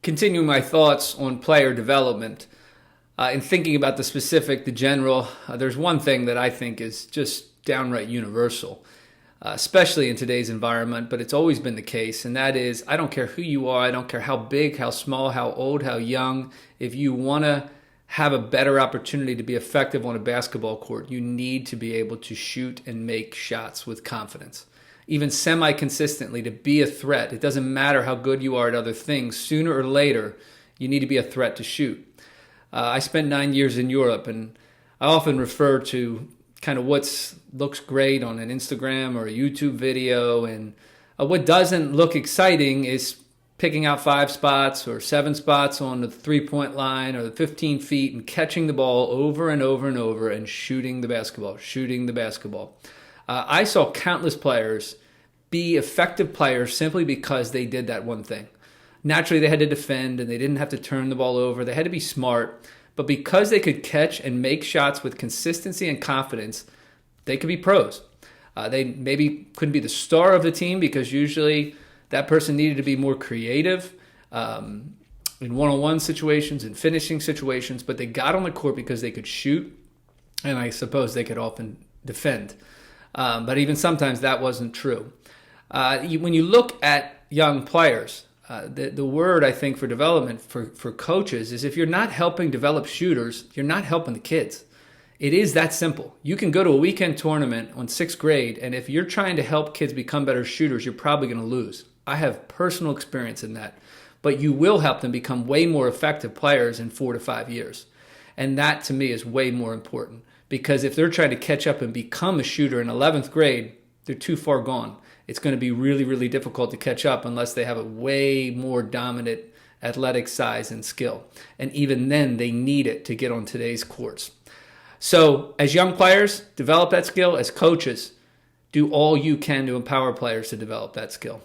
Continuing my thoughts on player development, and thinking about the specific, the general, there's one thing that I think is just downright universal, especially in today's environment, but it's always been the case, and that is I don't care who you are, I don't care how big, how small, how old, how young, if you want to have a better opportunity to be effective on a basketball court, you need to be able to shoot and make shots with confidence. Even semi-consistently, to be a threat. It doesn't matter how good you are at other things. Sooner or later, you need to be a threat to shoot. I spent 9 years in Europe, and I often refer to kind of what looks great on an Instagram or a YouTube video, and what doesn't look exciting is picking out 5 spots or 7 spots on the 3-point line or the 15 feet and catching the ball over and over and over and shooting the basketball. I saw countless players be effective players simply because they did that one thing. Naturally, they had to defend and they didn't have to turn the ball over. They had to be smart. But because they could catch and make shots with consistency and confidence, they could be pros. They maybe couldn't be the star of the team because usually that person needed to be more creative in one-on-one situations and finishing situations. But they got on the court because they could shoot, and I suppose they could often defend. But even sometimes that wasn't true. When you look at young players, the word I think for development for coaches is if you're not helping develop shooters, you're not helping the kids. It is that simple. You can go to a weekend tournament on 6th grade, and if you're trying to help kids become better shooters, you're probably going to lose. I have personal experience in that. But you will help them become way more effective players in 4 to 5 years. And that, to me, is way more important. Because if they're trying to catch up and become a shooter in 11th grade, they're too far gone. It's going to be really, really difficult to catch up unless they have a way more dominant athletic size and skill. And even then, they need it to get on today's courts. So as young players, develop that skill. As coaches, do all you can to empower players to develop that skill.